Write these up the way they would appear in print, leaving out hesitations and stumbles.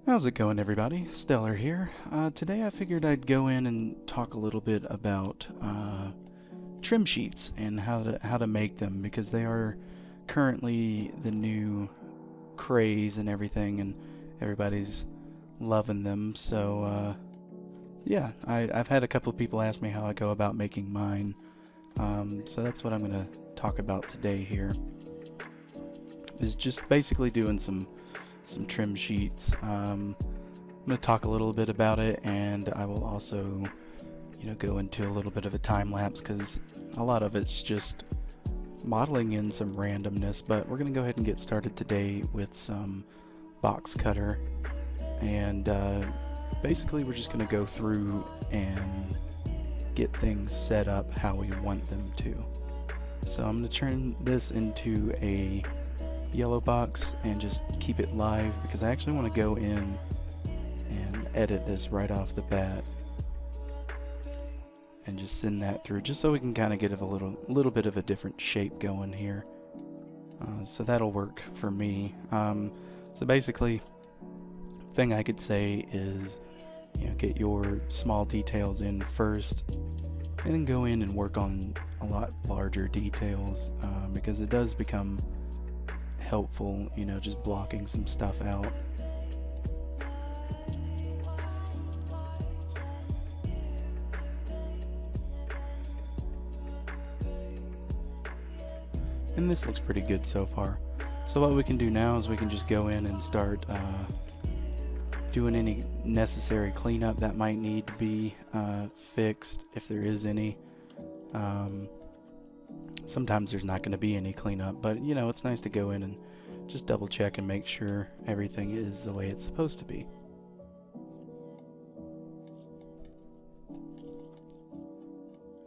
How's it going, everybody? Stellar here. Today I figured I'd go in and talk a little bit about trim sheets and how to make them, because they are currently the new craze and everything, and everybody's loving them. So yeah, I've had a couple of people ask me how I go about making mine. So that's what I'm going to talk about today here. Is just basically doing some trim sheets. I'm going to talk a little bit about it, and I will also, go into a little bit of a time lapse, because a lot of it's just modeling in some randomness. But we're going to go ahead and get started today with some box cutter, and basically we're just going to go through and get things set up how we want them to. So I'm going to turn this into a yellow box and just keep it live, because I actually want to go in and edit this right off the bat and just send that through, just so we can kind of get a little bit of a different shape going here. So that'll work for me. So basically, thing I could say is, get your small details in first, and then go in and work on a lot larger details, because it does become helpful, just blocking some stuff out. And this looks pretty good so far. So what we can do now is we can just go in and start doing any necessary cleanup that might need to be fixed, if there is any. Sometimes there's not going to be any cleanup, but it's nice to go in and just double check and make sure everything is the way it's supposed to be.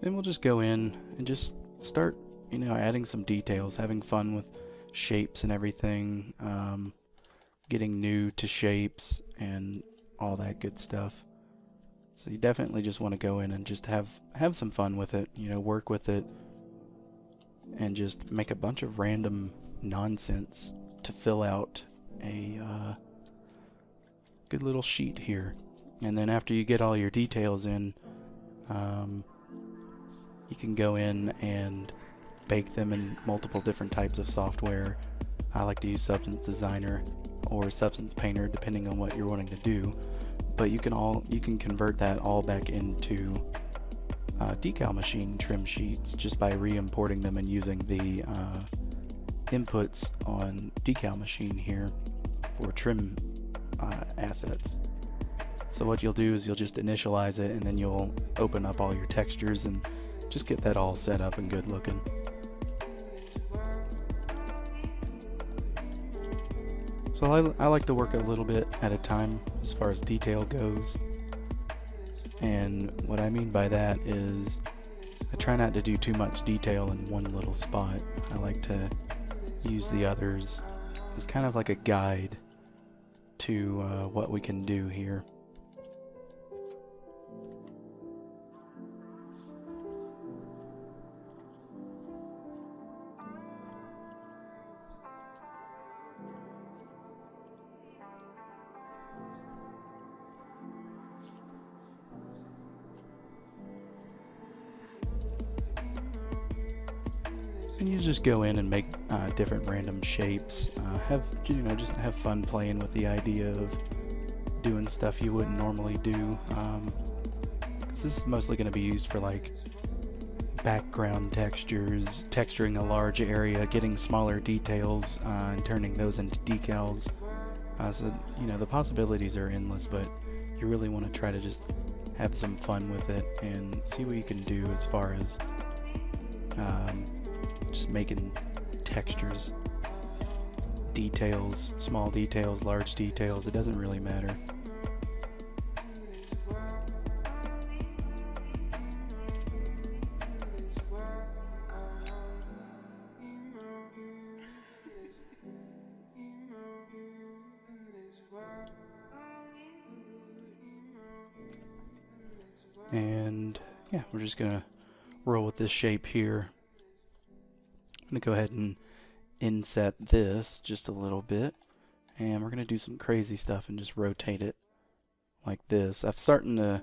Then we'll just go in and just start, adding some details, having fun with shapes and everything, getting new to shapes and all that good stuff. So you definitely just want to go in and just have some fun with it, work with it, and just make a bunch of random nonsense to fill out a good little sheet here. And then after you get all your details in, you can go in and bake them in multiple different types of software. I like to use Substance Designer or Substance Painter, depending on what you're wanting to do. But you can convert that all back into decalmachine trim sheets just by re-importing them and using the inputs on decalmachine here for trim assets. So what you'll do is you'll just initialize it, and then you'll open up all your textures and just get that all set up and good looking. So I like to work a little bit at a time as far as detail goes. And what I mean by that is I try not to do too much detail in one little spot. I like to use the others as kind of like a guide to what we can do here. And you just go in and make different random shapes. Just have fun playing with the idea of doing stuff you wouldn't normally do. Because this is mostly going to be used for like background textures, texturing a large area, getting smaller details, and turning those into decals. So the possibilities are endless, but you really want to try to just have some fun with it and see what you can do as far as just making textures, details, small details, large details, it doesn't really matter. And yeah, we're just gonna roll with this shape here. I'm going to go ahead and inset this just a little bit, And we're going to do some crazy stuff and just rotate it like this. I've started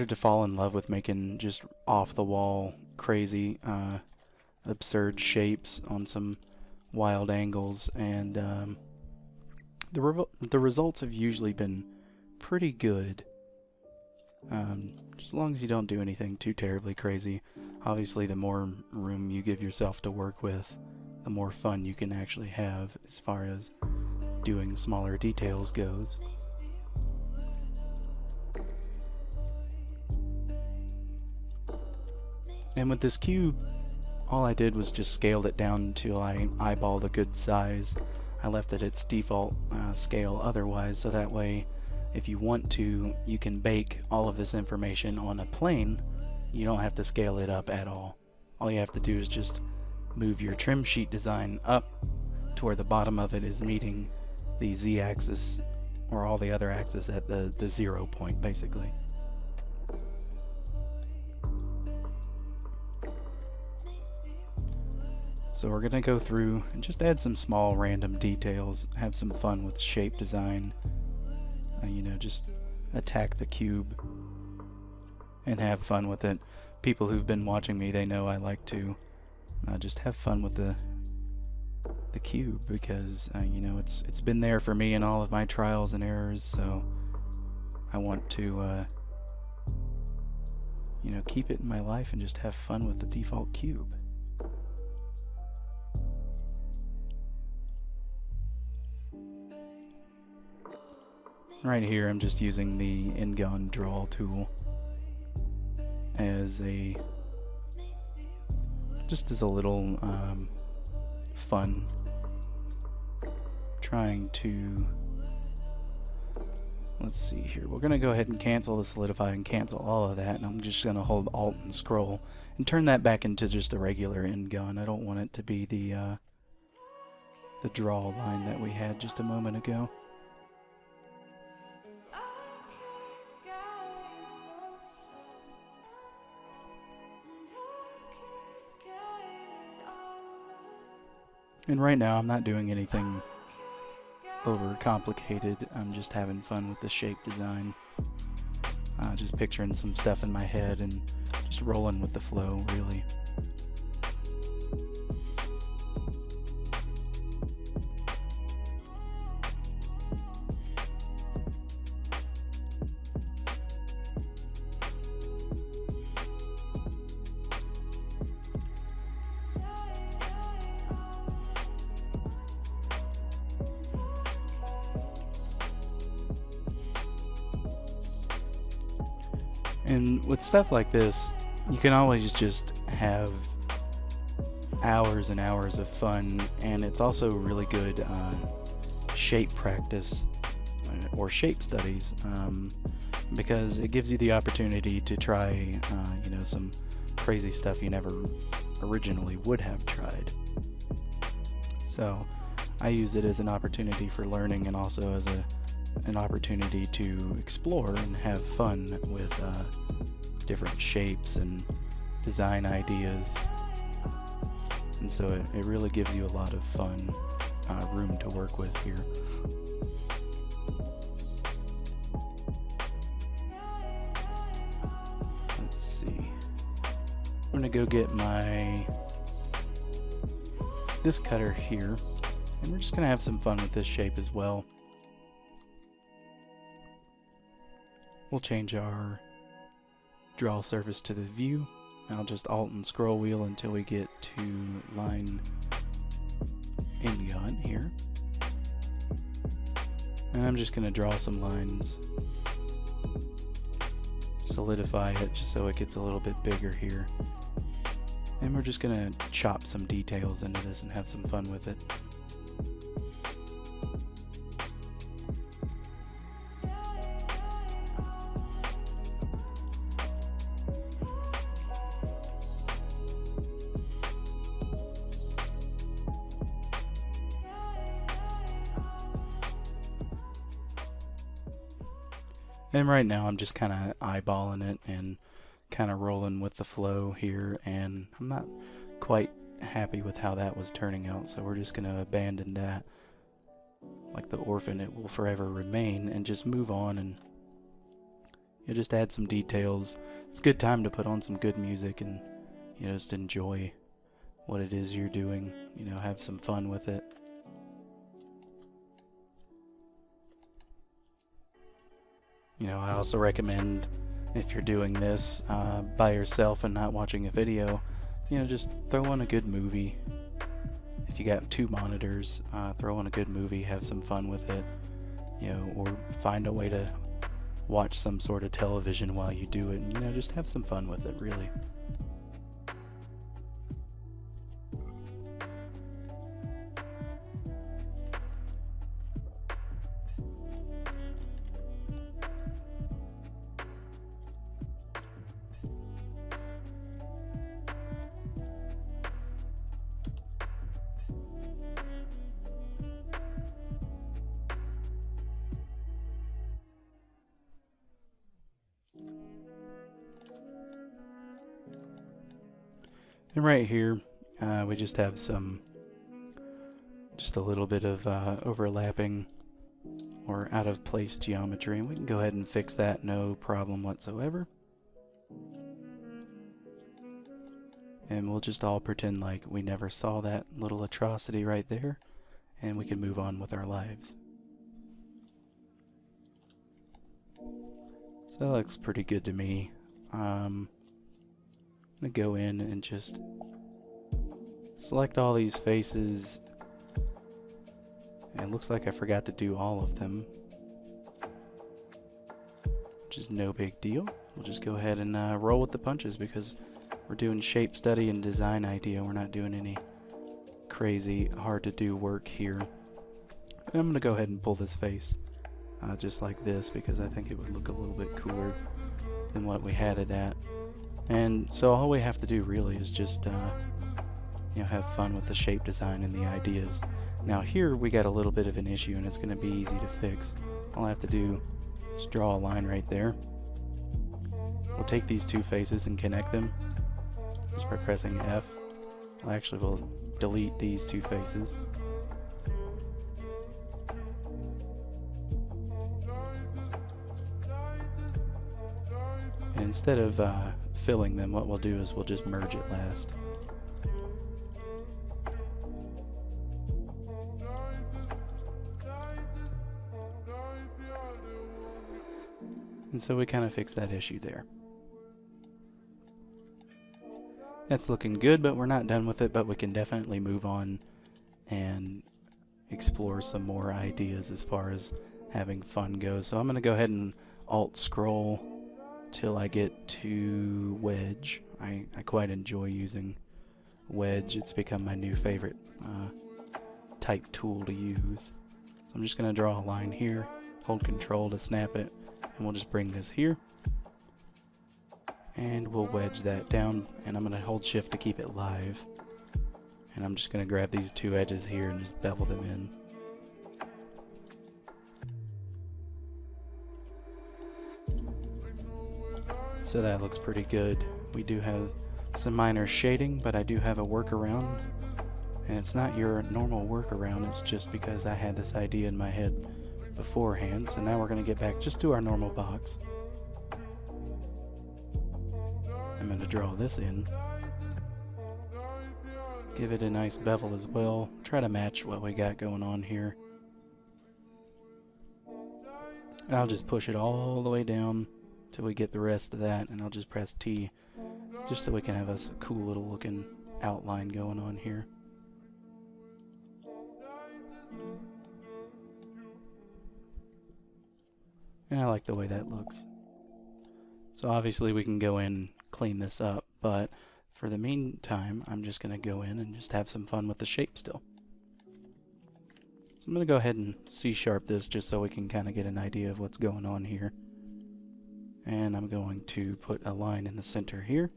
to fall in love with making just off-the-wall, crazy, absurd shapes on some wild angles, and the results have usually been pretty good. As long as you don't do anything too terribly crazy. Obviously, the more room you give yourself to work with, the more fun you can actually have as far as doing smaller details goes. And with this cube, all I did was just scaled it down until I eyeballed a good size. I left it its default scale otherwise, so that way if you want to, you can bake all of this information on a plane. You don't have to scale it up at all. All you have to do is just move your trim sheet design up to where the bottom of it is meeting the z-axis or all the other axes at the 0 point, basically. So we're going to go through and just add some small random details, have some fun with shape design, you know, just attack the cube and have fun with it. People who've been watching me, they know I like to just have fun with the cube, because you know, it's been there for me in all of my trials and errors, so I want to you know, keep it in my life and just have fun with the default cube. Right here I'm just using the in-gun draw tool as a little fun, trying to, let's see here, we're gonna go ahead and cancel the solidify and cancel all of that, and I'm just gonna hold Alt and scroll and turn that back into just a regular in-gun. I don't want it to be the draw line that we had just a moment ago. And right now I'm not doing anything over complicated. I'm just having fun with the shape design. Just picturing some stuff in my head and just rolling with the flow, really. And with stuff like this, you can always just have hours and hours of fun, and it's also really good shape practice or shape studies, because it gives you the opportunity to try you know, some crazy stuff you never originally would have tried. So I use it as an opportunity for learning, and also as an opportunity to explore and have fun with different shapes and design ideas. And so it really gives you a lot of fun room to work with here. Let's see. I'm gonna go get this cutter here, and we're just gonna have some fun with this shape as well. We'll change our draw surface to the view. I'll just Alt and scroll wheel until we get to line in-gun here. And I'm just going to draw some lines, solidify it just so it gets a little bit bigger here. And we're just going to chop some details into this and have some fun with it. And right now I'm just kind of eyeballing it and kind of rolling with the flow here, and I'm not quite happy with how that was turning out, so we're just going to abandon that. like the orphan it will forever remain, and just move on, and you just add some details. It's a good time to put on some good music and just enjoy what it is you're doing, have some fun with it. I also recommend, if you're doing this by yourself and not watching a video, just throw on a good movie. If you got 2 monitors, throw on a good movie, have some fun with it, or find a way to watch some sort of television while you do it, and just have some fun with it, really. And right here, we just have just a little bit of overlapping or out of place geometry, and we can go ahead and fix that, no problem whatsoever. And we'll just all pretend like we never saw that little atrocity right there, and we can move on with our lives. So that looks pretty good to me. I'm going to go in and just select all these faces. And it looks like I forgot to do all of them, which is no big deal. We'll just go ahead and roll with the punches, because we're doing shape study and design idea. We're not doing any crazy hard to do work here. And I'm going to go ahead and pull this face just like this, because I think it would look a little bit cooler than what we had it at. And so all we have to do really is just have fun with the shape design and the ideas. Now here we got a little bit of an issue, and it's going to be easy to fix. All I have to do is draw a line right there. We'll take these 2 faces and connect them just by pressing F. We'll delete these 2 faces. And instead of filling them, what we'll do is we'll just merge it last. And so we kind of fix that issue there. That's looking good, but we're not done with it, but we can definitely move on and explore some more ideas as far as having fun goes. So I'm going to go ahead and Alt scroll till I get to wedge. I quite enjoy using wedge. It's become my new favorite type tool to use. So I'm just going to draw a line here, hold Control to snap it, and we'll just bring this here, and we'll wedge that down, and I'm going to hold Shift to keep it live, and I'm just going to grab these 2 edges here and just bevel them in. So that looks pretty good. We do have some minor shading, but I do have a workaround, and it's not your normal workaround. It's just because I had this idea in my head beforehand. So now we're going to get back just to our normal box. I'm going to draw this in, give it a nice bevel as well, try to match what we got going on here, and I'll just push it all the way down till we get the rest of that, and I'll just press T just so we can have us a cool little looking outline going on here. And I like the way that looks. So obviously we can go in and clean this up, but for the meantime I'm just going to go in and just have some fun with the shape still. So I'm going to go ahead and C-sharp this just so we can kind of get an idea of what's going on here. And I'm going to put a line in the center here,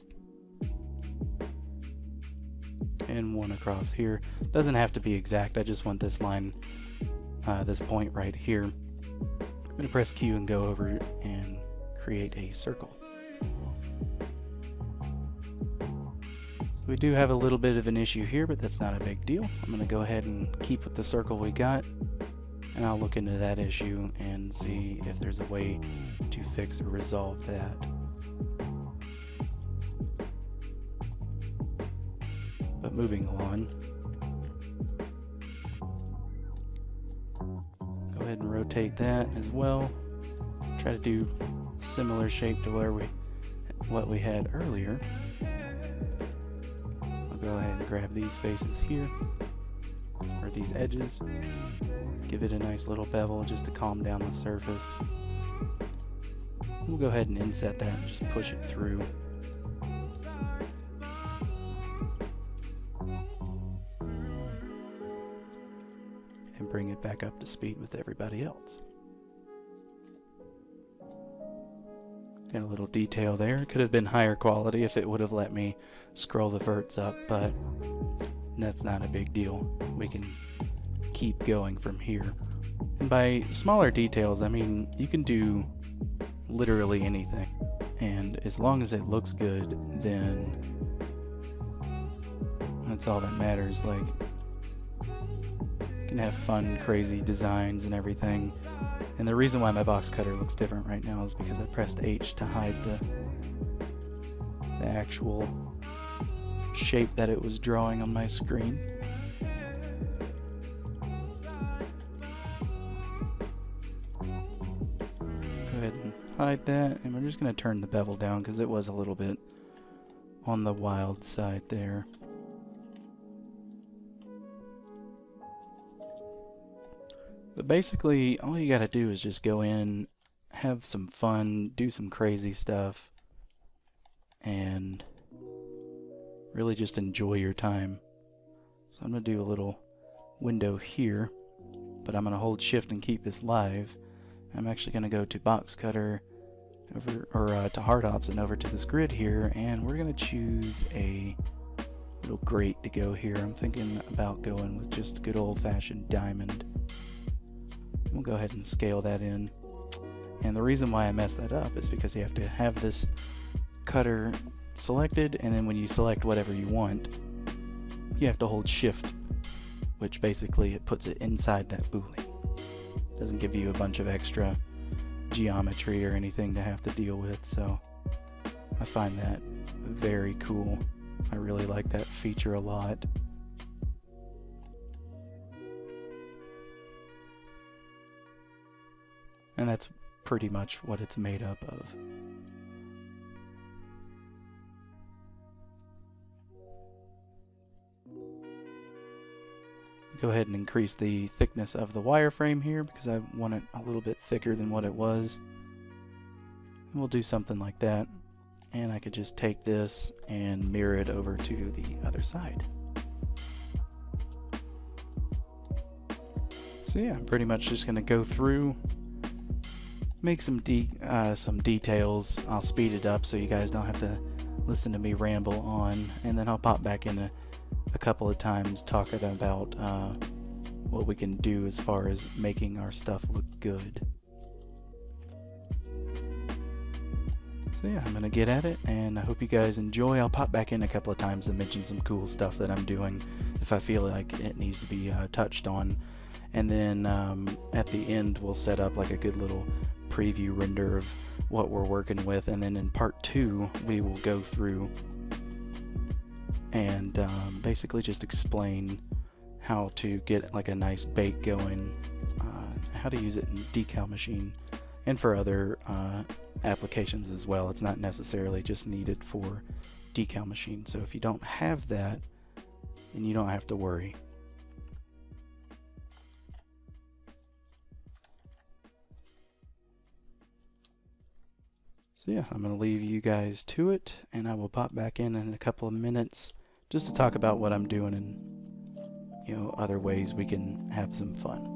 and one across here. Doesn't have to be exact, I just want this line, this point right here. I'm going to press Q and go over and create a circle. So we do have a little bit of an issue here, but that's not a big deal. I'm going to go ahead and keep with the circle we got, and I'll look into that issue and see if there's a way to fix or resolve that. But moving on, go ahead and rotate that as well. Try to do similar shape to what we had earlier. I'll go ahead and grab these faces here, or these edges. Give it a nice little bevel just to calm down the surface. We'll go ahead and inset that and just push it through. And bring it back up to speed with everybody else. Got a little detail there. It could have been higher quality if it would have let me scroll the verts up, but that's not a big deal. We can keep going from here. And by smaller details, I mean you can do literally anything. And as long as it looks good, then that's all that matters. Like, you can have fun, crazy designs and everything. And the reason why my box cutter looks different right now is because I pressed H to hide the actual shape that it was drawing on my screen. Go ahead and hide that, and we're just going to turn the bevel down because it was a little bit on the wild side there. But basically, all you gotta do is just go in, have some fun, do some crazy stuff, and really just enjoy your time. So I'm gonna do a little window here, but I'm gonna hold shift and keep this live. I'm actually gonna go to Boxcutter, to Hardops and over to this grid here, and we're gonna choose a little grate to go here. I'm thinking about going with just good old-fashioned diamond. We'll go ahead and scale that in. And the reason why I messed that up is because you have to have this cutter selected, and then when you select whatever you want, you have to hold shift, which basically it puts it inside that boolean. Doesn't give you a bunch of extra geometry or anything to have to deal with, so I find that very cool. I really like that feature a lot. And that's pretty much what it's made up of. Go ahead and increase the thickness of the wireframe here because I want it a little bit thicker than what it was. And we'll do something like that. And I could just take this and mirror it over to the other side. So yeah, I'm pretty much just going to go through, make some details. I'll speed it up so you guys don't have to listen to me ramble on, and then I'll pop back in a couple of times talking about what we can do as far as making our stuff look good. So yeah, I'm gonna get at it, and I hope you guys enjoy. I'll pop back in a couple of times and mention some cool stuff that I'm doing if I feel like it needs to be touched on. And then at the end we'll set up like a good little preview render of what we're working with, and then in part 2 we will go through and basically just explain how to get like a nice bake going, how to use it in decalmachine and for other applications as well. It's not necessarily just needed for decalmachine, so if you don't have that, then you don't have to worry. So yeah, I'm going to leave you guys to it, and I will pop back in a couple of minutes just to talk about what I'm doing and, you know, other ways we can have some fun.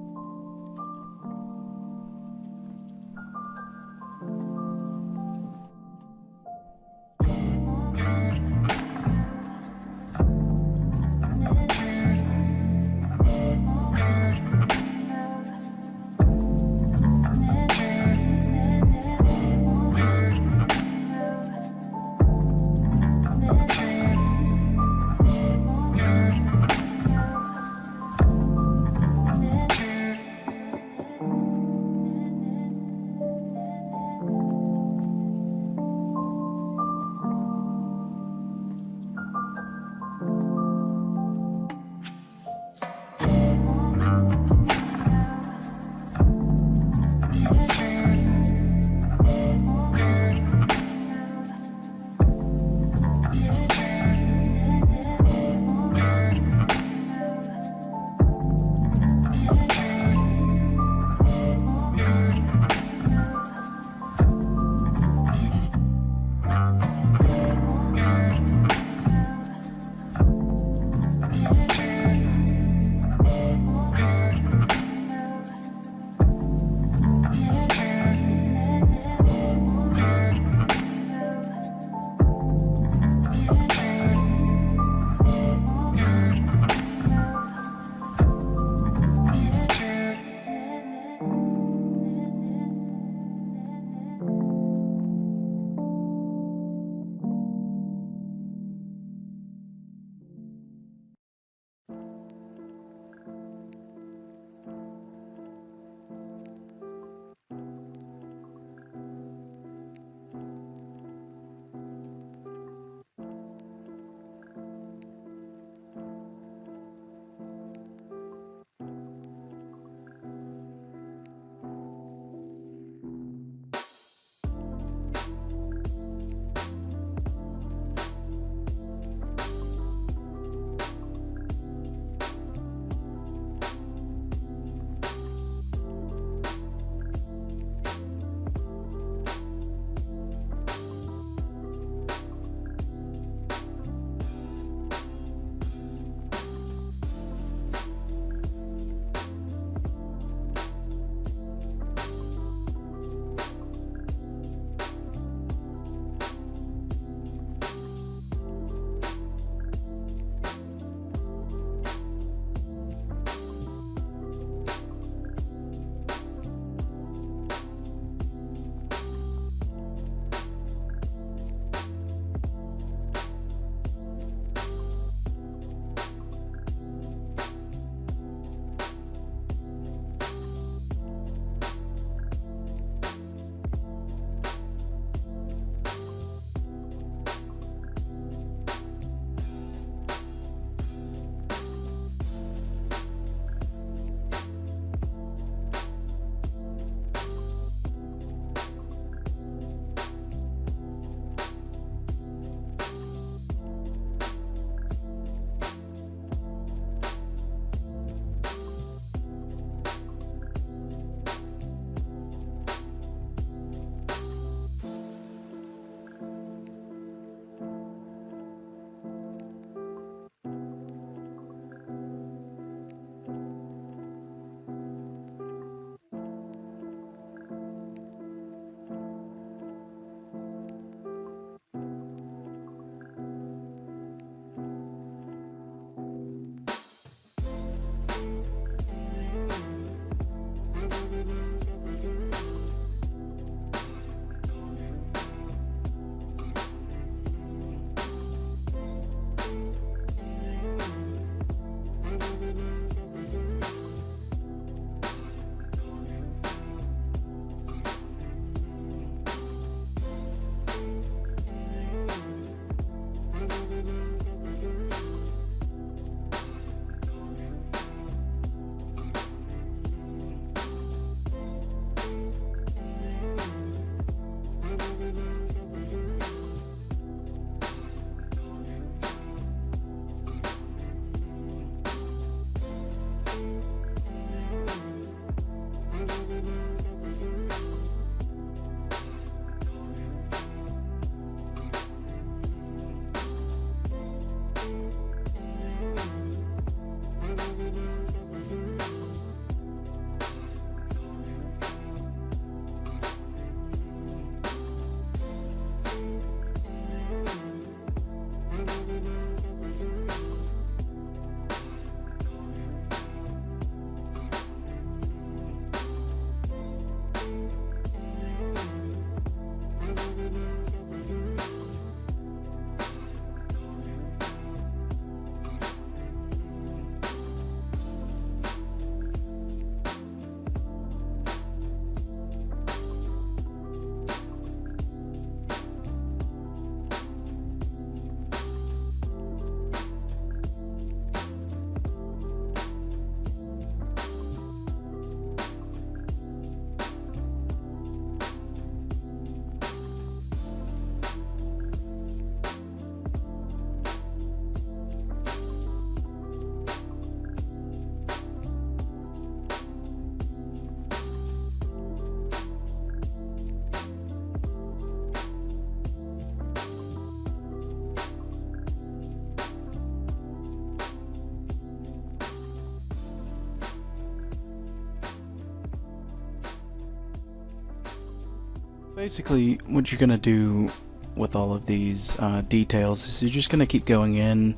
Basically, what you're going to do with all of these details is you're just going to keep going in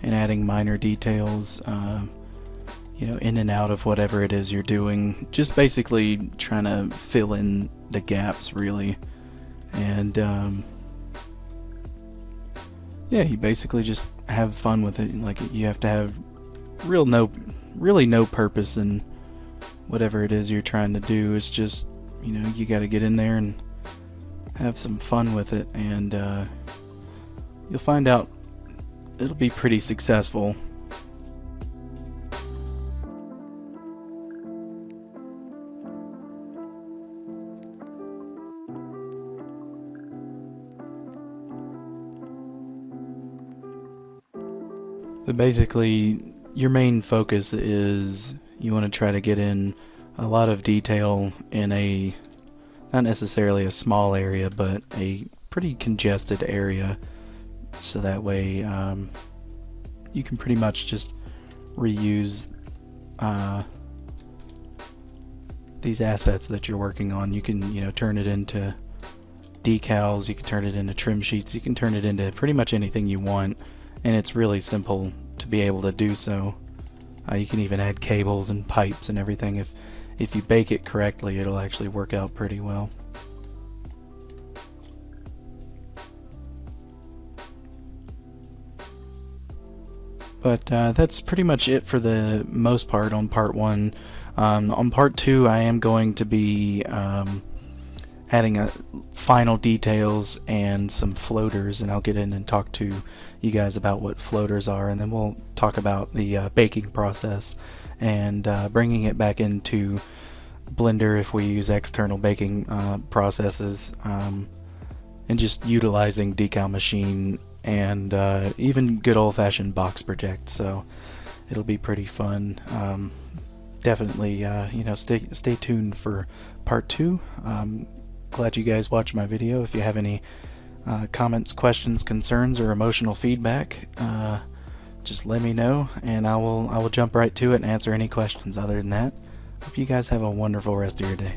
and adding minor details, you know, in and out of whatever it is you're doing. Just basically trying to fill in the gaps, really. And yeah, you basically just have fun with it. Like, you have to have really no purpose in whatever it is you're trying to do. It's just, you know, you got to get in there and have some fun with it, and you'll find out it'll be pretty successful. But basically, your main focus is you want to try to get in a lot of detail in a, not necessarily a small area, but a pretty congested area, so that way you can pretty much just reuse these assets that you're working on. You can, you know, turn it into decals, you can turn it into trim sheets, you can turn it into pretty much anything you want, and it's really simple to be able to do so. You can even add cables and pipes and everything. If you bake it correctly, it'll actually work out pretty well. But that's pretty much it for the most part on part 1. On part 2, I am going to be adding final details and some floaters, and I'll get in and talk to you guys about what floaters are, and then we'll talk about the baking process and bringing it back into Blender if we use external baking processes, and just utilizing decalmachine and even good old-fashioned box project. So it'll be pretty fun. Definitely, you know, stay tuned for part 2. Glad you guys watched my video. If you have any comments, questions, concerns, or emotional feedback, just let me know, and I will jump right to it and answer any questions. Other than that, hope you guys have a wonderful rest of your day.